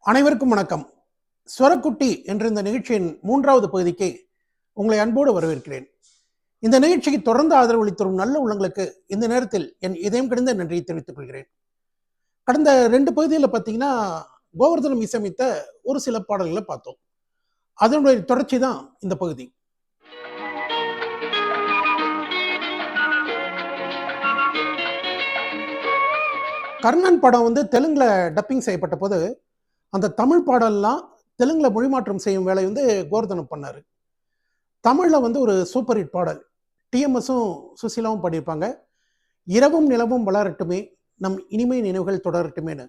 அனைவருக்கும் வணக்கம். ஸ்வரக்குட்டி என்ற இந்த நிகழ்ச்சியின் 3வது பகுதிக்கு உங்களை அன்போடு வரவேற்கிறேன். இந்த நிகழ்ச்சிக்கு தொடர்ந்து ஆதரவு அளித்தரும் நல்ல உள்ளங்களுக்கு இந்த நேரத்தில் என் இதயம் கிடந்த நன்றியை தெரிவித்துக் கொள்கிறேன். கடந்த 2 பகுதியில் பார்த்தீங்கன்னா, கோவர்தனம் இசையமைத்த ஒரு சில பாடல்களை பார்த்தோம். அதனுடைய தொடர்ச்சி தான் இந்த பகுதி. கர்ணன் படம் தெலுங்குல டப்பிங் செய்யப்பட்ட போது அந்த தமிழ் பாடல்லாம் தெலுங்குல மொழிமாற்றம் செய்யும் வேலை கோவர்தனம் பண்ணாரு. தமிழ்ல ஒரு சூப்பர் ஹிட் பாடல், டிஎம்எஸும் சுசீலாவும் பாடியிருப்பாங்க. இரவும் நிலவும் வளரட்டுமே, நம் இனிமை நினைவுகள் தொடரட்டுமேனு.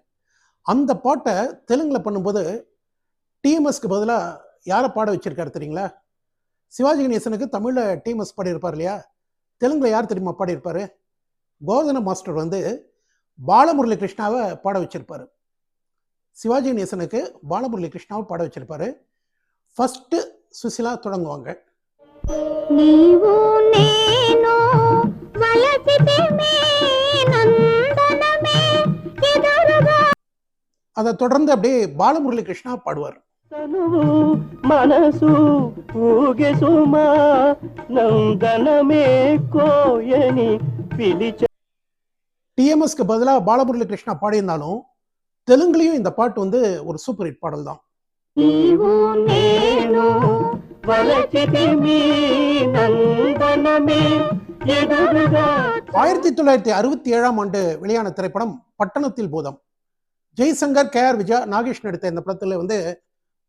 அந்த பாட்டை தெலுங்குல பண்ணும்போது டிஎம்எஸ்க்கு பதிலாக யாரை பாட வச்சிருக்காரு தெரியுங்களா? சிவாஜி கணேசனுக்கு தமிழ்ல டிஎம்எஸ் பாடியிருப்பார் இல்லையா? தெலுங்குல யார் தெரியுமா பாடியிருப்பாரு? கோவர்தன மாஸ்டர் பாலமுரளி கிருஷ்ணாவை பாட வச்சிருப்பாரு. சிவாஜி கணேசனுக்கு பாலமுரளி கிருஷ்ணாவை பாட வச்சிருப்பாரு. ஃபர்ஸ்ட் சுசிலா தொடங்குவாங்க. அதை தொடர்ந்து அப்படியே பாலமுரளி கிருஷ்ணா பாடுவார். மனசு டிஎம்எஸ்க்கு பதிலாக பாலமுரளி கிருஷ்ணா பாடியிருந்தாலும் தெலுங்குலையும் இந்த பாட்டு ஒரு சூப்பர் ஹிட் பாடல் தான். 1967ஆம் ஆண்டு வெளியான திரைப்படம் பட்டணத்தில் பூதம். ஜெய்சங்கர், KR விஜயா, நாகேஷ் நடித்த இந்த படத்துல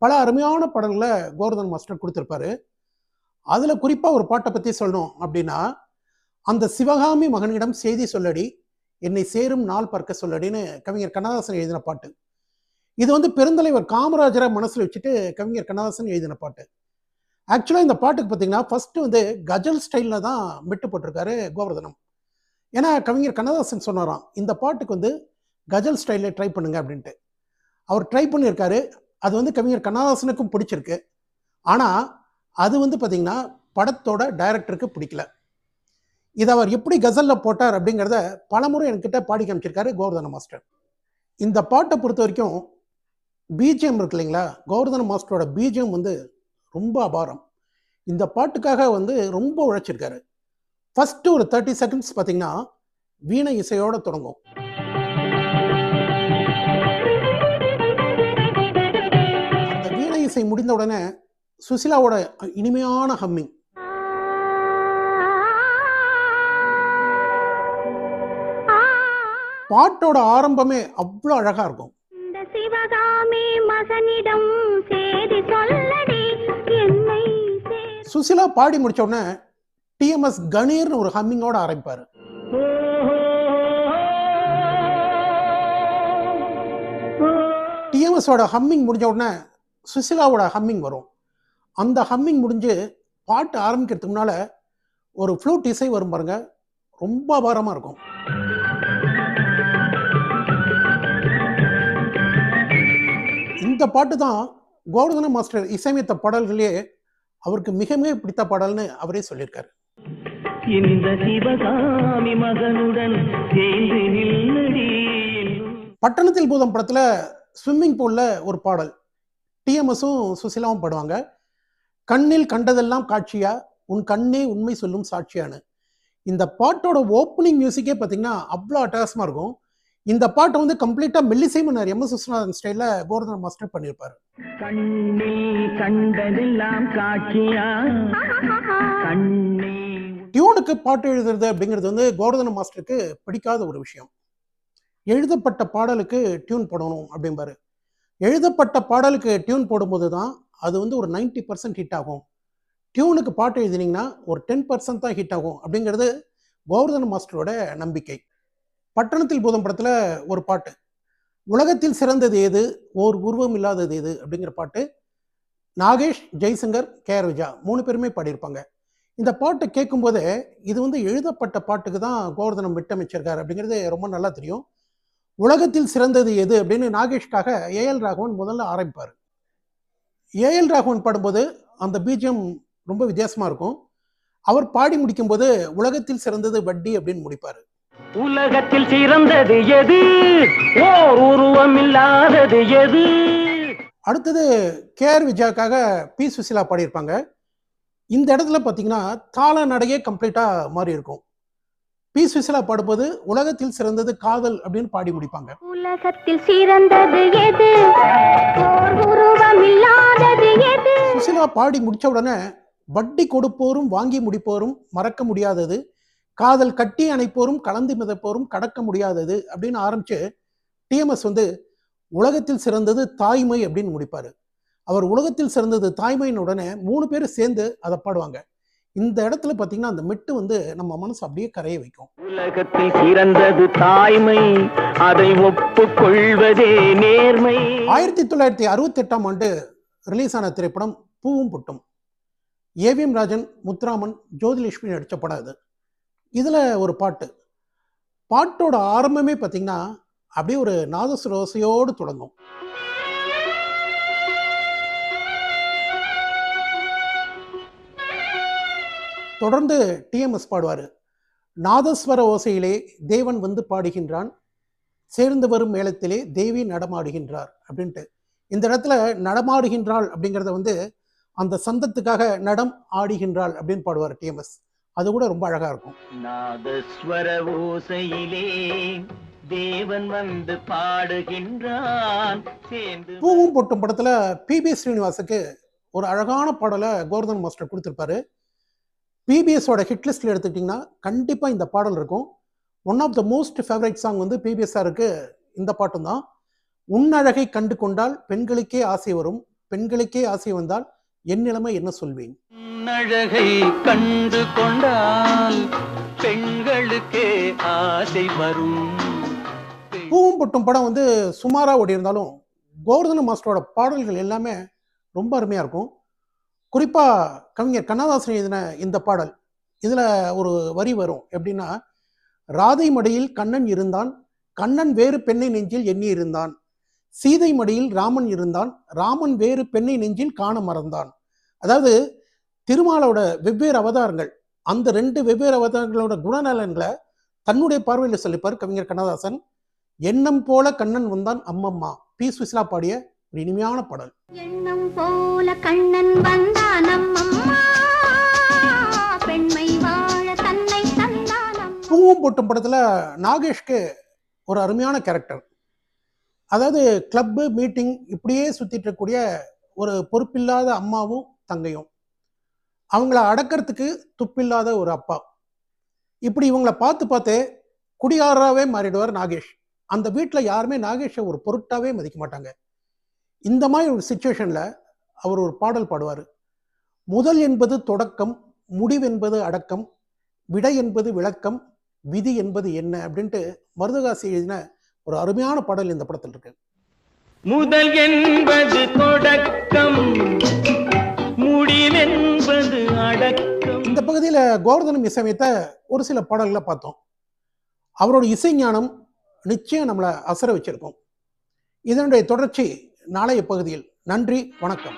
பல அருமையான பாடல்களை கோவர்தன் மாஸ்டர் கொடுத்திருப்பாரு. அதுல குறிப்பா ஒரு பாட்டை பத்தி சொல்லணும் அப்படின்னா, அந்த சிவகாமி மகனிடம் செய்தி சொல்லடி, என்னை சேரும் நாள் பார்க்க சொல்லடின்னு கவிஞர் கண்ணதாசன் எழுதின பாட்டு. இது பெருந்தலைவர் காமராஜரை மனசுல வச்சுட்டு கவிஞர் கண்ணதாசன் எழுதின பாட்டு. ஆக்சுவலா இந்த பாட்டுக்கு பார்த்தீங்கன்னா ஃபர்ஸ்ட் கஜல் ஸ்டைல்ல தான் மெட்டு போட்டிருக்காரு கோவர்தனம். ஏன்னா கவிஞர் கண்ணதாசன் சொன்னாராம், இந்த பாட்டுக்கு கஜல் ஸ்டைல ட்ரை பண்ணுங்க அப்படின்ட்டு. அவர் ட்ரை பண்ணியிருக்காரு. அது கவிஞர் கண்ணதாசனுக்கும் பிடிச்சிருக்கு. ஆனா அது பார்த்தீங்கன்னா படத்தோட டைரக்டருக்கு பிடிக்கல. இதை அவர் எப்படி கசல்ல போட்டார் அப்படிங்கிறத பலமுறை என்கிட்ட பாடி காமிச்சிருக்காரு கோவர்தன மாஸ்டர். இந்த பாட்டை பொறுத்த வரைக்கும் பிஜிஎம் இருக்கு இல்லைங்களா, கோவர்தன மாஸ்டரோட பிஜிஎம் ரொம்ப அபாரம். இந்த பாட்டுக்காக ரொம்ப உழைச்சிருக்காரு. ஃபர்ஸ்ட் ஒரு 30 செகண்ட்ஸ் பார்த்தீங்கன்னா வீணை இசையோட தொடங்கும். அந்த வீணை இசை முடிந்த உடனே சுசிலாவோட இனிமையான ஹம்மிங். பாட்டோட ஆரம்பமே அவ்வளோ அழகா இருக்கும். சுசிலா பாடி முடிச்ச உடனே டிஎம்எஸ் கணீர்னு ஒரு ஹம்மிங்கோட ஆரம்பிப்பாரு. டிஎம்எஸோட ஹம்மிங் முடிஞ்ச உடனே சுசிலாவோட ஹம்மிங் வரும். அந்த ஹம்மிங் முடிஞ்சு பாட்டு ஆரம்பிக்கிறதுக்கு முன்னால ஒரு ஃப்ளூட் இசை வரும் பாருங்க, ரொம்ப அபாரமா இருக்கும். இந்த பாட்டு தான் கோவர்தன மாஸ்டர் இசையமைத்த பாடல்களே அவருக்கு மிக மிக பிடித்த பாடல்னு அவரே சொல்லியிருக்காரு. பட்டணத்தில் பூதம் படத்துல ஸ்விம்மிங் பூல்ல ஒரு பாடல் டிஎம்எஸும் சுசிலாவும் பாடுவாங்க. கண்ணில் கண்டதெல்லாம் காட்சியா, உன் கண்ணே உண்மை சொல்லும் சாட்சியானு. இந்த பாட்டோட ஓப்பனிங் மியூசிக்கே பார்த்தீங்கன்னா அவ்வளோ அட்டகாசமா இருக்கும். இந்த பாட்டை கம்ப்ளீட்டா மெல்லிசை மன்னர் எம்.எஸ். விஸ்வநாதன் ஸ்டைல்ல கோவர்தன மாஸ்டர் பண்ணியிருப்பாரு. டியூனுக்கு பாட்டு எழுதுறது அப்படிங்கிறது கோவர்தன மாஸ்டருக்கு பிடிக்காத ஒரு விஷயம். எழுதப்பட்ட பாடலுக்கு டியூன் போடணும் அப்படிம்பாரு. எழுதப்பட்ட பாடலுக்கு டியூன் போடும்போது தான் அது ஒரு 90% ஹிட் ஆகும். டியூனுக்கு பாட்டு எழுதினீங்கன்னா ஒரு 10% தான் ஹிட் ஆகும் அப்படிங்கிறது கோவர்தன மாஸ்டரோட நம்பிக்கை. பட்டணத்தில் பூதம் படத்துல ஒரு பாட்டு, உலகத்தில் சிறந்தது எது, ஓர் உருவம் இல்லாதது எது அப்படிங்கிற பாட்டு நாகேஷ், ஜெய்சங்கர், KR விஜயா 3 பேருமே பாடியிருப்பாங்க. இந்த பாட்டு கேட்கும் போதே இது எழுதப்பட்ட பாட்டுக்கு தான் கோவர்தனம் விட்டமைச்சிருக்காரு அப்படிங்கிறது ரொம்ப நல்லா தெரியும். உலகத்தில் சிறந்தது எது அப்படின்னு நாகேஷ்காக ஏஎல் ராகவன் முதல்ல ஆரம்பிப்பாரு. ஏஎல் ராகவன் பாடும்போது அந்த பிஜிஎம் ரொம்ப வித்தியாசமா இருக்கும். அவர் பாடி முடிக்கும் போது உலகத்தில் சிறந்தது வட்டி அப்படின்னு முடிப்பாரு. உலகத்தில் சிறந்தது எது, ஓர் உருவம் இல்லாதது எது. அடுத்தது கேஆர் விஜயாக்காக பி சுசிலா பாடியிருப்பாங்க. இந்த இடத்துல பார்த்தீங்கன்னா தாள நடையே கம்ப்ளீட்டாக மாறி இருக்கும். பி சுசிலா பாடும்போது உலகத்தில் சிறந்தது காதல் அப்படின்னு பாடி முடிப்பாங்க. உலகத்தில் சிறந்தது எது, ஓர் உருவம் இல்லாதது எது. சுசிலா பாடி முடிச்ச உடனே வட்டி கொடுப்போரும் வாங்கி முடிப்போரும் மறக்க முடியாதது, காதல் கட்டி அணைப்போரும் கலந்து மிதப்போரும் கடக்க முடியாதது அப்படின்னு ஆரம்பிச்சு டிஎம்எஸ் வந்து உலகத்தில் சிறந்தது தாய்மை அப்படின்னு முடிப்பாரு. அவர் உலகத்தில் சிறந்தது தாய்மையின் உடனே 3 பேரும் சேர்ந்து அதை பாடுவாங்க. இந்த இடத்துல பார்த்தீங்கன்னா அந்த மெட்டு வந்து நம்ம மனசு அப்படியே கரைய வைக்கும். உலகத்தில் சிறந்தது தாய்மை, அதை ஒப்புக்கொள்வதே நேர்மை. 1968ஆம் ஆண்டு ரிலீஸ் ஆன திரைப்படம் பூவும் புட்டும். ஏவிஎம் ராஜன், முத்துராமன், ஜோதிலட்சுமி நடித்த படம் இது. இதில் ஒரு பாட்டோட ஆரம்பமே பார்த்தீங்கன்னா அப்படியே ஒரு நாதஸ்வர ஓசையோடு தொடங்கும். தொடர்ந்து டிஎம்எஸ் பாடுவார். நாதஸ்வர ஓசையிலே தேவன் வந்து பாடுகின்றான், சேர்ந்து வரும் மேளத்திலே தேவி நடமாடுகின்றார் அப்படின்ட்டு. இந்த இடத்துல நடமாடுகின்றாள் அப்படிங்கிறத வந்து அந்த சந்தத்துக்காக நடம் ஆடுகின்றாள் அப்படின்னு பாடுவார் டிஎம்எஸ். அது கூட ரொம்ப அழகா இருக்கும். நாதஸ்வர ஓசையிலே தேவன் வந்து பாடுகின்றான். பூவும் பொட்டும் படத்துல பிபி ஸ்ரீனிவாசுக்கு ஒரு அழகான பாடலை கோவர்தன் மாஸ்டர் கொடுத்திருப்பாரு. பிபிஎஸோட ஹிட் லிஸ்ட்ல எடுத்துக்கிட்டிங்கன்னா கண்டிப்பாக இந்த பாடல் இருக்கும். One of the most favourite song வந்து பிபிஎஸ்ஆருக்கு இந்த பாட்டும் தான். உன்னழகை கண்டு கொண்டால் பெண்களுக்கே ஆசை வரும், பெண்களுக்கே ஆசை வந்தால் என் நிலைமை என்ன சொல்வேன். உன்னழகை கண்டு கொண்டால் பெண்களுக்கே ஆசை வரும். பூவும் பொட்டும் படம் வந்து சுமாரா ஓடி இருந்தாலும் கோவர்தன மாஸ்டரோட பாடல்கள் எல்லாமே ரொம்ப அருமையாக இருக்கும். குறிப்பாக கவிஞர் கண்ணதாசன் எழுதின இந்த பாடல், இதில் ஒரு வரி வரும் எப்படின்னா, ராதை மடியில் கண்ணன் இருந்தான், கண்ணன் வேறு பெண்ணை நெஞ்சில் எண்ணி இருந்தான், சீதை மடியில் ராமன் இருந்தான், ராமன் வேறு பெண்ணை நெஞ்சில் காண மறந்தான். அதாவது திருமாலோட வெவ்வேறு அவதாரங்கள், அந்த 2 வெவ்வேறு அவதாரங்களோட குணநலன்களை தன்னுடைய பார்வையில் சொல்லிப்பார் கவிஞர் கண்ணதாசன். எண்ணம் போல கண்ணன் வந்தான் அம்மம்மா, பி சுசிலா பாடிய ஒரு இனிமையான பாடல். எண்ணம் போல கண்ணன் வந்தான் அம்மம்மா, பெண்மை வாழ தன்னை தந்தான். பூவும் பொட்டும் படத்துல நாகேஷ்க்கு ஒரு அருமையான கேரக்டர். அதாவது கிளப்பு மீட்டிங் இப்படியே சுத்திட்டு இருக்கக்கூடிய ஒரு பொறுப்பில்லாத அம்மாவும் தங்கையும், அவங்கள அடக்கிறதுக்கு துப்பில்லாத ஒரு அப்பா, இப்படி இவங்கள பார்த்து குடியாராவே மாறிடுவார் நாகேஷ். அந்த வீட்டில் யாருமே நாகேஷை ஒரு பொருட்டாவே மதிக்க மாட்டாங்க. இந்த மாதிரி ஒரு சுச்சுவேஷன்ல அவர் ஒரு பாடல் பாடுவார். முதல் என்பது தொடக்கம், முடிவென்பது அடக்கம், விடை என்பது விளக்கம், விதி என்பது என்ன அப்படின்ட்டு மருதகாசி எழுதின ஒரு அருமையான பாடல் இந்த படத்தில் இருக்கு. முதல் என்பது தொடக்கம், முடிவென்பது அடக்கம். இந்த பகுதியில் கோவர்தனம் இசையமைத்த ஒரு சில பாடல்களை பார்த்தோம். அவரோட இசை ஞானம் நிச்சயம் நம்மளை அசர வச்சிருக்கோம். இதனுடைய தொடர்ச்சி நாளைய பகுதியில். நன்றி, வணக்கம்.